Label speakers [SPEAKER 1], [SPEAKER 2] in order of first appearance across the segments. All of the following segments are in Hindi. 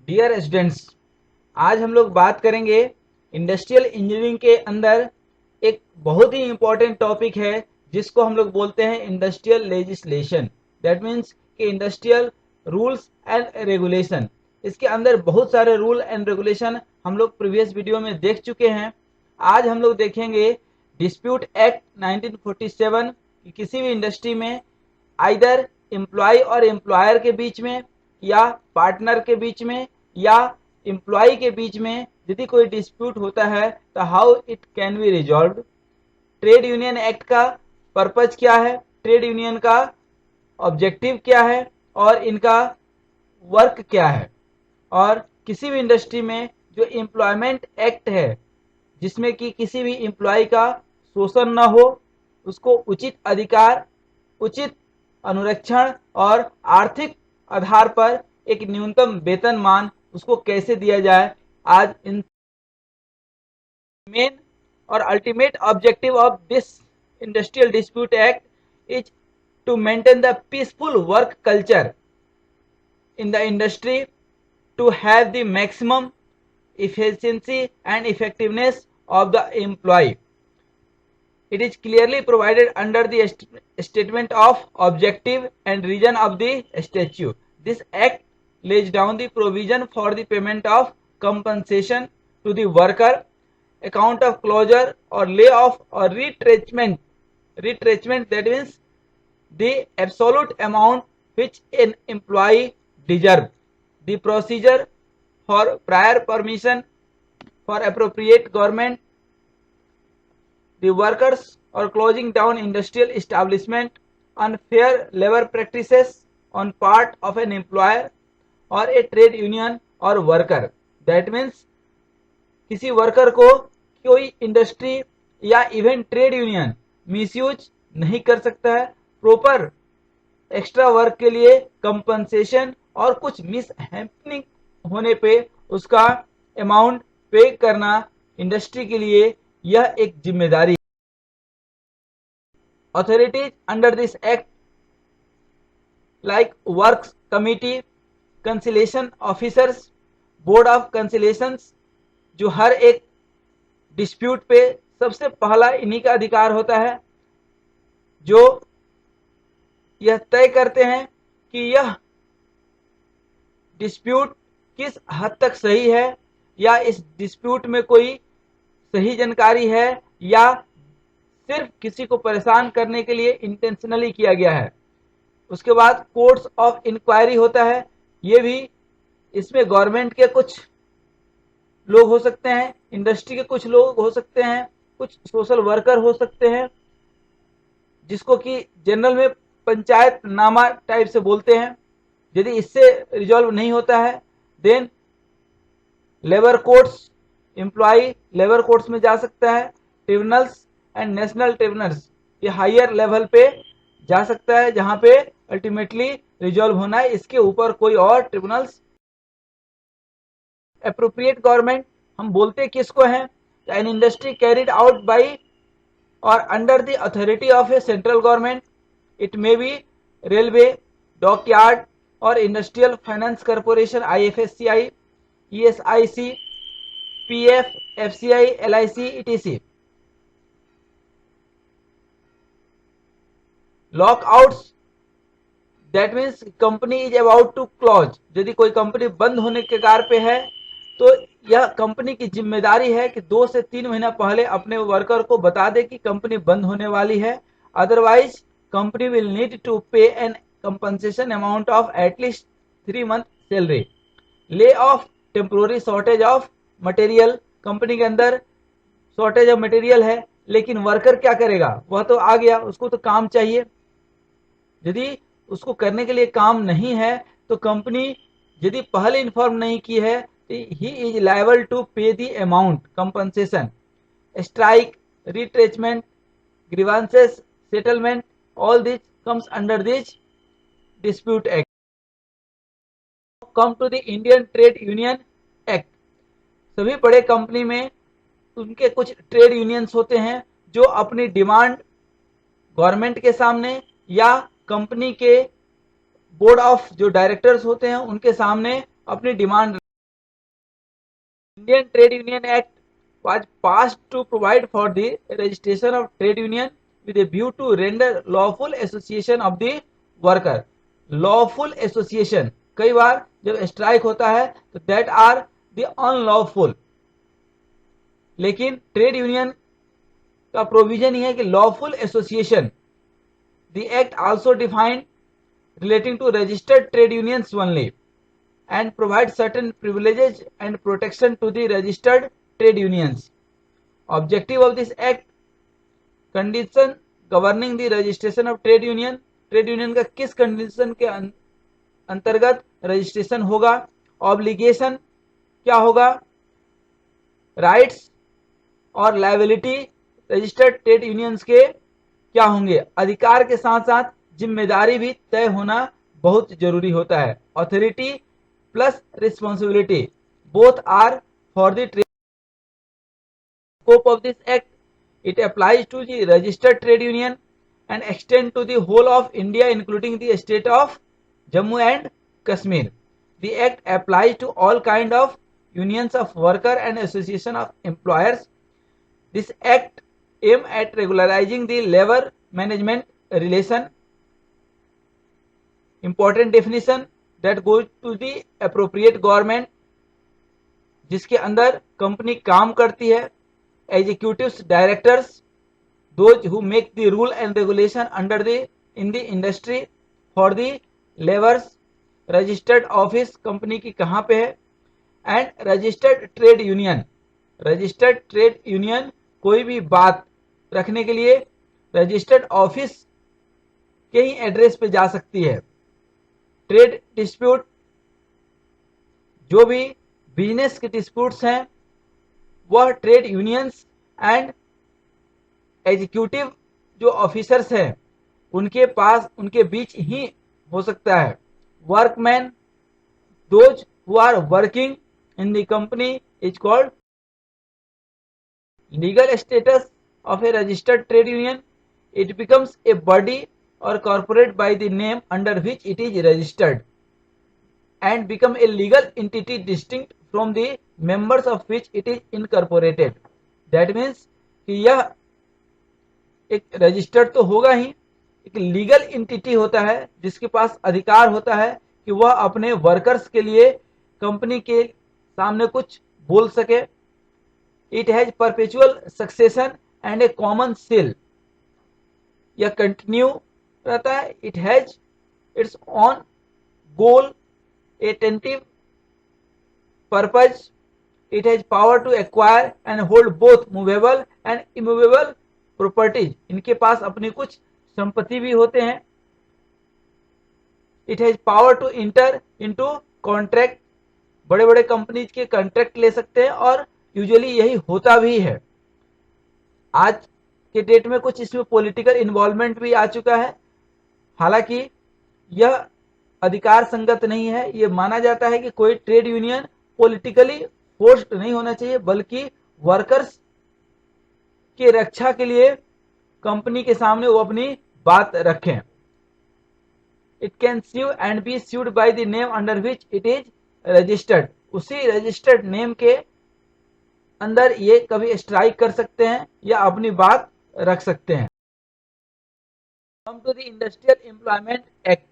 [SPEAKER 1] डियर स्टूडेंट्स, आज हम लोग बात करेंगे इंडस्ट्रियल इंजीनियरिंग के अंदर एक बहुत ही इंपॉर्टेंट टॉपिक है जिसको हम लोग बोलते हैं इंडस्ट्रियल लेजिस्लेशन। दैट मीन्स कि इंडस्ट्रियल रूल्स एंड रेगुलेशन। इसके अंदर बहुत सारे रूल एंड रेगुलेशन हम लोग प्रीवियस वीडियो में देख चुके हैं। आज हम लोग देखेंगे डिस्प्यूट एक्ट 1947 कि किसी भी इंडस्ट्री में आइदर एम्प्लॉय और एम्प्लॉयर के बीच में या पार्टनर के बीच में या एम्प्लॉय के बीच में यदि कोई डिस्प्यूट होता है तो how it can be resolve. Trade union act का पर्पज क्या है, ट्रेड यूनियन का ऑब्जेक्टिव क्या है और इनका वर्क क्या है। और किसी भी इंडस्ट्री में जो एम्प्लॉयमेंट एक्ट है जिसमें कि किसी भी एम्प्लॉय का शोषण न हो, उसको उचित अधिकार, उचित अनुरक्षण और आर्थिक आधार पर एक न्यूनतम वेतनमान उसको कैसे दिया जाए। आज इन मेन और ultimate objective of this industrial dispute act is to maintain the peaceful work culture in the industry, to have the maximum efficiency and effectiveness of the employee. It is clearly provided under the statement of objective and reason of the statute. This act lays down the provision for the payment of compensation to the worker, account of closure or layoff or retrenchment. Retrenchment, that means the absolute amount which an employee deserves. The procedure for prior permission for appropriate government, the workers or closing down industrial establishment, unfair labor practices on part of an employer or a trade union or worker. That means किसी वर्कर को कोई इंडस्ट्री या इवन ट्रेड यूनियन मिसयूज नहीं कर सकता है। प्रॉपर एक्स्ट्रा वर्क के लिए कंपनसेशन और कुछ मिस हैपनिंग होने पे उसका अमाउंट पे करना इंडस्ट्री के लिए यह एक जिम्मेदारी है। Authorities under this act like works committee, conciliation officers, board of conciliations, जो हर एक डिस्प्यूट पे सबसे पहला इन्हीं का अधिकार होता है, जो यह तय करते हैं कि यह डिस्प्यूट किस हद तक सही है या इस डिस्प्यूट में कोई सही जानकारी है या सिर्फ किसी को परेशान करने के लिए इंटेंशनली किया गया है। उसके बाद कोर्ट्स ऑफ इंक्वायरी होता है। ये भी इसमें गवर्नमेंट के कुछ लोग हो सकते हैं, इंडस्ट्री के कुछ लोग हो सकते हैं, कुछ सोशल वर्कर हो सकते हैं, जिसको कि जनरल में पंचायत नामा टाइप से बोलते हैं। यदि इससे रिजॉल्व नहीं होता है then labour courts, employee labour courts में जा सकता है। ट्रिब्यूनल्स एंड नेशनल ट्रिब्यूनल्स, ये हायर लेवल पे जा सकता है जहां पे अल्टीमेटली रिजॉल्व होना है। इसके ऊपर कोई और ट्रिब्यूनल्स। एप्रोप्रिएट गवर्नमेंट हम बोलते किसको हैं? An industry carried out by और under the authority of a central government. It may be railway, dockyard और industrial finance corporation, IFSCI, ESIC, PF, FCI, LIC, etc. Lockouts, that means company is about to close. यदि कोई कंपनी बंद होने के कगार पे है तो यह कंपनी की जिम्मेदारी है कि 2 से 3 महीना पहले अपने वर्कर को बता दे कि कंपनी बंद होने वाली है। Otherwise company will need to pay an compensation amount of at least 3 month salary. Lay off, temporary shortage of material, company के अंदर शॉर्टेज ऑफ मटेरियल है लेकिन वर्कर क्या करेगा, वह तो आ गया, उसको तो काम चाहिए। यदि उसको करने के लिए काम नहीं है तो कंपनी यदि पहले इन्फॉर्म नहीं की है तो he is liable to pay the amount compensation. Strike, retrenchment, grievances, settlement, all this comes under this dispute act. Come to the Indian trade union act. सभी बड़े कंपनी में उनके कुछ ट्रेड यूनियंस होते हैं जो अपनी डिमांड गवर्नमेंट के सामने या कंपनी के बोर्ड ऑफ जो डायरेक्टर्स होते हैं उनके सामने अपनी demand Indian Trade Union Act was passed to provide for the registration of trade union with a view to render lawful association of the worker. Lawful association, कई बार जब स्ट्राइक होता है तो that are the unlawful, लेकिन ट्रेड यूनियन का प्रोविजन ही है कि lawful association. The act also defined relating to registered trade unions only and provide certain privileges and protection to the registered trade unions. Objective of this act: condition governing the registration of trade union. Trade union का किस कंडीशन के अंतर्गत रजिस्ट्रेशन होगा. ऑब्लिगेशन क्या होगा. राइट्स और लायबिलिटी रजिस्टर्ड ट्रेड यूनियंस के क्या होंगे. अधिकार के साथ साथ जिम्मेदारी भी तय होना बहुत जरूरी होता है. Authority plus responsibility both are for the trade. Scope of this act: it applies to the registered trade union and extend to the whole of India including the state of Jammu and Kashmir. The act applies to all kind of unions of worker and association of employers. This act aim at regularizing the labor management relation. Important definition that goes to the appropriate government, जिसके अंदर कंपनी काम करती है. Executives, directors, those who make the rule and regulation under the in the industry. for the laborers, registered office company की कहाँ पे है. and registered trade union. registered trade union कोई भी बात रखने के लिए रजिस्टर्ड ऑफिस के ही एड्रेस पे जा सकती है. ट्रेड डिस्प्यूट, जो भी बिजनेस के डिस्प्यूट्स हैं वह ट्रेड यूनियंस एंड एग्जीक्यूटिव जो ऑफिसर्स हैं उनके पास, उनके बीच ही हो सकता है. Workman, those who are working in the company is called. Legal status of a registered trade union: it becomes a body और corporate by the name under which it is registered and become a legal entity distinct from the members of which it is incorporated. That means कि यह एक रजिस्टर्ड तो होगा ही, एक लीगल एंटिटी होता है जिसके पास अधिकार होता है कि वह अपने वर्कर्स के लिए कंपनी के सामने कुछ बोल सके. It has perpetual succession and a common seal. यह कंटिन्यू रहता है. It has its own goal, attentive purpose. It has power to acquire and hold both movable and immovable properties. इनके पास अपनी कुछ संपत्ति भी होते हैं. It has power to enter into contract. बड़े बड़े कंपनीज के कॉन्ट्रैक्ट ले सकते हैं और यूजुअली यही होता भी है. आज के डेट में कुछ इसमें पॉलिटिकल इन्वॉल्वमेंट भी आ चुका है. हालांकि यह अधिकार संगत नहीं है. ये माना जाता है कि कोई ट्रेड यूनियन पॉलिटिकली फोर्स्ड नहीं होना चाहिए, बल्कि वर्कर्स की रक्षा के लिए कंपनी के सामने वो अपनी बात रखें. It can sue and be sued by the name under which it is registered. उसी रजिस्टर्ड नेम के अंदर ये कभी स्ट्राइक कर सकते हैं या अपनी बात रख सकते हैं. Come to the industrial employment act.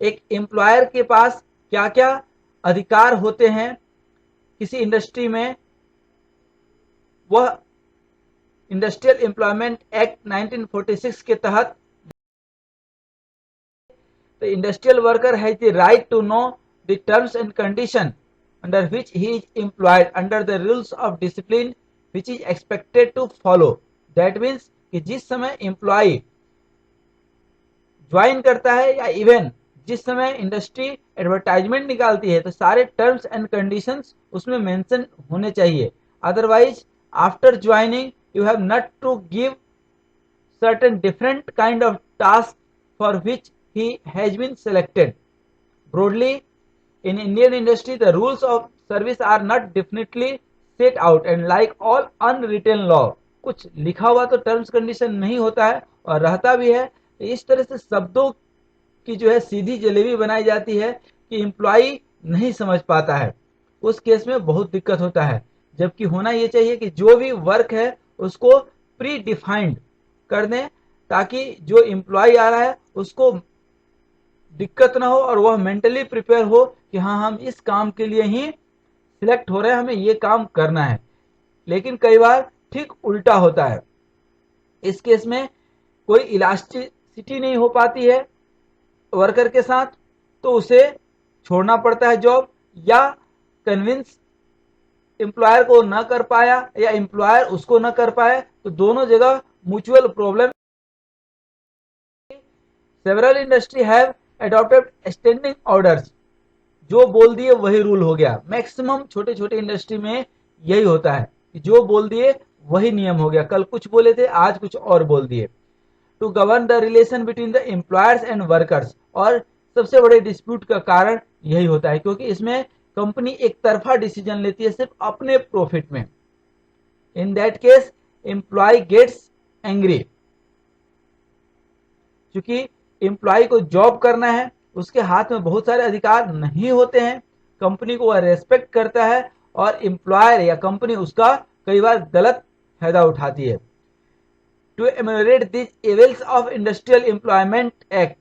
[SPEAKER 1] एक एम्प्लॉयर के पास क्या क्या अधिकार होते हैं किसी इंडस्ट्री में, वह इंडस्ट्रियल एम्प्लॉयमेंट एक्ट 1946 के तहत. The industrial worker has the right to know the terms and condition under which he is employed under the rules of discipline which is expected to follow. That means कि जिस समय एम्प्लॉय ज्वाइन करता है या इवन जिस समय इंडस्ट्री एडवर्टाइजमेंट निकालती है तो सारे टर्म्स एंड कंडीशंस उसमें मेंशन होने चाहिए. Otherwise after joining you have not to give certain different kind of task for which he has been selected. Broadly, in Indian industry, the rules of service are not definitely set out and like all unwritten law, कुछ लिखा हुआ तो टर्म्स कंडीशन नहीं होता है और रहता भी है. इस तरह से शब्दों की जो है सीधी जलेबी बनाई जाती है कि एम्प्लॉय नहीं समझ पाता है. उस केस में बहुत दिक्कत होता है। जबकि होना ये चाहिए कि जो भी वर्क है उसको प्री डिफाइंड कर दें, ताकि जो एम्प्लॉय आ रहा है उसको दिक्कत ना हो और वह मेंटली प्रिपेयर हो कि हाँ, हम इस काम के लिए ही सिलेक्ट हो रहे हैं, हमें ये काम करना है। लेकिन कई बार ठीक उल्टा होता है। इस केस में कोई इलास्टिसिटी नहीं हो पाती है वर्कर के साथ, तो उसे छोड़ना पड़ता है जॉब, या कन्विंस एम्प्लॉयर को न कर पाया या एम्प्लॉयर उसको न कर पाए, तो दोनों जगह mutual problem. Several industry have adopted standing orders, जो बोल दिए वही रूल हो गया। मैक्सिमम छोटे छोटे इंडस्ट्री में यही होता है कि जो बोल दिए वही नियम हो गया। कल कुछ बोले थे, आज कुछ और बोल दिए। To govern the relation between the employers and workers, और सबसे बड़े डिस्प्यूट का कारण यही होता है, क्योंकि इसमें कंपनी एक तरफा डिसीजन लेती है सिर्फ अपने प्रॉफिट में। In that case employee gets angry, क्योंकि एम्प्लॉय को जॉब करना है, उसके हाथ में बहुत सारे अधिकार नहीं होते हैं, कंपनी को वह रेस्पेक्ट करता है और एम्प्लॉयर या कंपनी उसका कई बार गलत फायदा उठाती है। To ameliorate these evils of Industrial Employment Act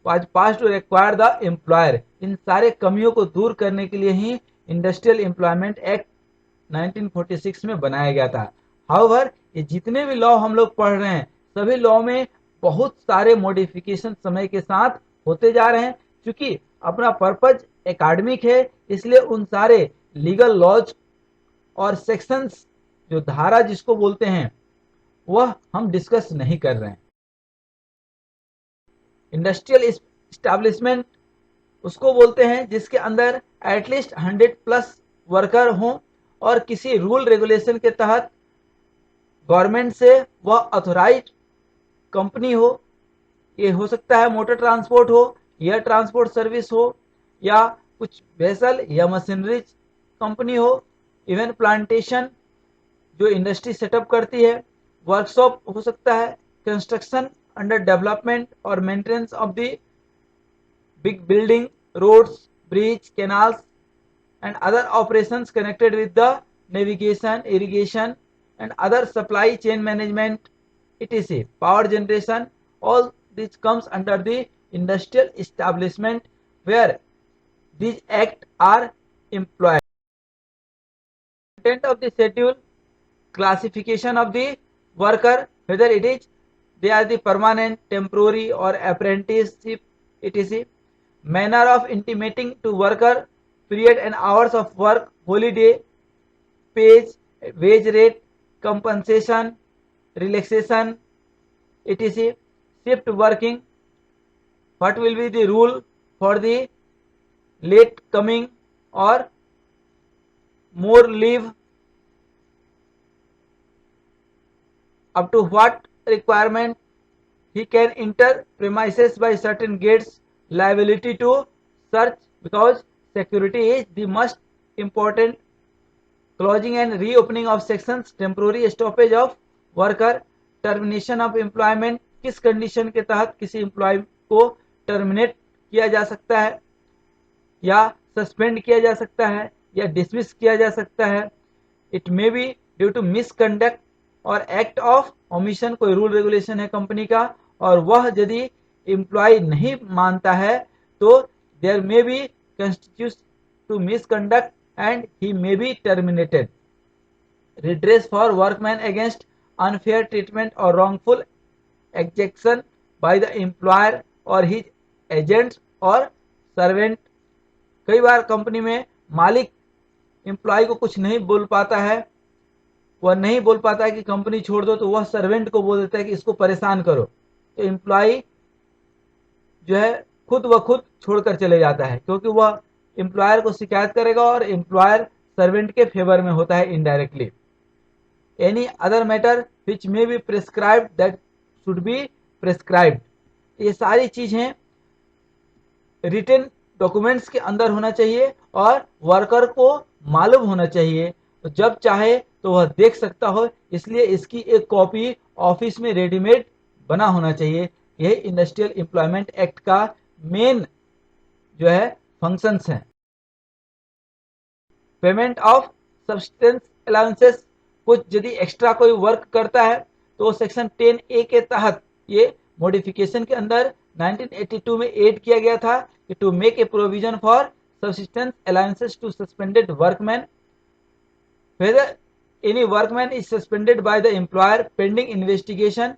[SPEAKER 1] was passed to require the employer, इन सारे कमियों को दूर करने के लिए ही इंडस्ट्रियल एम्प्लॉयमेंट एक्ट 1946 में बनाया गया था। हाउएवर, ये जितने भी लॉ हम लोग पढ़ रहे हैं, सभी लॉ में बहुत सारे मॉडिफिकेशन समय के साथ होते जा रहे हैं। क्योंकि अपना पर्पज एकेडमिक है, इसलिए उन सारे लीगल लॉज और सेक्शंस, जो धारा जिसको बोलते हैं, वह हम डिस्कस नहीं कर रहे हैं। इंडस्ट्रियल एस्टैब्लिशमेंट उसको बोलते हैं जिसके अंदर एटलीस्ट 100+ वर्कर हों और किसी रूल रेगुलेशन के तहत गवर्नमेंट से वह ऑथोराइज कंपनी हो। ये हो सकता है मोटर ट्रांसपोर्ट हो, एयर ट्रांसपोर्ट सर्विस हो, या कुछ वेसल या मशीनरी कंपनी हो, इवन प्लांटेशन जो इंडस्ट्री सेटअप करती है, वर्कशॉप हो सकता है, कंस्ट्रक्शन अंडर डेवलपमेंट और maintenance of the big building, roads, bridge, canals and other operations connected with the navigation, irrigation and other supply chain management, etc. Power generation, all this comes under the industrial establishment where these acts are employed. Content of the schedule, classification of the worker, whether it is they are the permanent, temporary or apprenticeship, etc. Manner of intimating to worker, period and hours of work, holiday, pays, wage rate, compensation, relaxation, etc. Shift working, what will be the rule for the late coming or more leave, up to what requirement he can enter premises by certain gates, liability to search because security is the most important, closing and reopening of sections, temporary stoppage of worker, termination of employment, किस कंडीशन के तहत किसी एम्प्लॉय को टर्मिनेट किया जा सकता है या सस्पेंड किया जा सकता है या डिसमिस किया जा सकता है। It may be due to misconduct और एक्ट ऑफ ओमिशन, कोई रूल रेगुलेशन है कंपनी का और वह यदि एम्प्लॉय नहीं मानता है तो there may be constitute to misconduct and he may be terminated. Redress for workman against unfair treatment or wrongful exaction by the employer or his agents or servant. कई बार कंपनी में मालिक एम्प्लॉय को कुछ नहीं बोल पाता है, वह नहीं बोल पाता है कि कंपनी छोड़ दो, तो वह सर्वेंट को बोल देता है कि इसको परेशान करो, तो एम्प्लॉय जो है खुद व खुद छोड़कर चले जाता है, क्योंकि वह एम्प्लॉयर को शिकायत करेगा और एम्प्लॉयर सर्वेंट के फेवर में होता है indirectly. Any other matter which may be prescribed that should be prescribed, ये सारी चीजें रिटन डॉक्यूमेंट्स के अंदर होना चाहिए और वर्कर को मालूम होना चाहिए, तो जब चाहे तो वह देख सकता हो, इसलिए इसकी एक कॉपी ऑफिस में रेडीमेड बना होना चाहिए। यही इंडस्ट्रियल एम्प्लॉयमेंट एक्ट का मेन जो है फंक्शंस हैं। पेमेंट ऑफ सब्सटेंस अलाउंसेस, कुछ यदि एक्स्ट्रा कोई वर्क करता है तो सेक्शन 10A के तहत ये मॉडिफिकेशन के अंदर 1982 में ऐड किया गया था कि to make a provision for subsistence allowances to suspended workman, whether any workman is suspended by the employer pending investigation,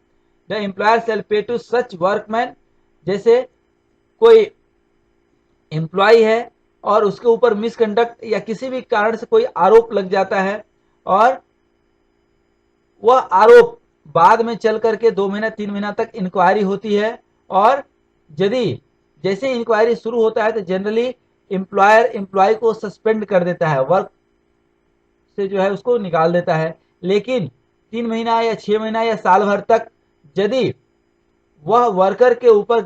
[SPEAKER 1] the employer shall pay to such workman। जैसे कोई एम्प्लॉय है और उसके ऊपर मिसकंडक्ट या किसी भी कारण से कोई आरोप लग जाता है और वह आरोप बाद में चल करके 2 महीना 3 महीना तक इंक्वायरी होती है और यदि जैसे इंक्वायरी शुरू होता है तो जनरली एम्प्लॉयर एम्प्लॉय को सस्पेंड कर देता है, वर्क से जो है उसको निकाल देता है। लेकिन 3 महीना या 6 महीना या साल भर तक यदि वह वर्कर के ऊपर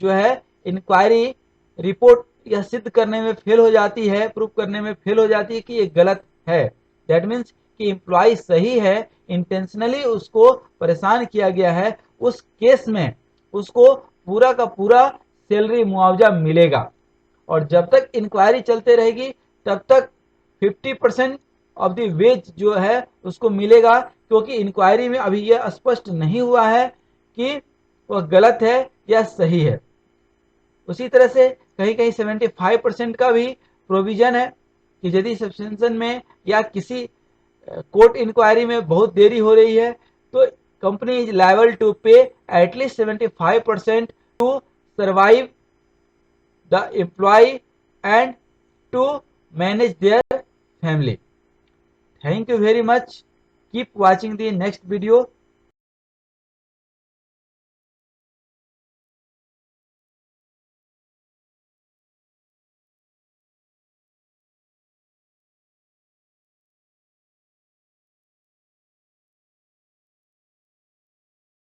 [SPEAKER 1] जो है इंक्वायरी रिपोर्ट यह सिद्ध करने में फेल हो जाती है, प्रूव करने में फेल हो जाती है कि ये गलत है, दैट मीन्स कि एम्प्लॉय सही है, इंटेंशनली उसको परेशान किया गया है, उस केस में उसको पूरा का पूरा सैलरी मुआवजा मिलेगा। और जब तक इंक्वायरी चलते रहेगी तब तक 50% ऑफ द वेज जो है उसको मिलेगा, क्योंकि इंक्वायरी में अभी यह स्पष्ट नहीं हुआ है कि वह गलत है या सही है। उसी तरह से कहीं कहीं 75% का भी प्रोविजन है कि यदि सब्सटेंशन में या किसी कोर्ट इंक्वायरी में बहुत देरी हो रही है तो company is liable to pay at least 75% to survive the employee and to manage their family. Thank you very much. Keep watching the next video.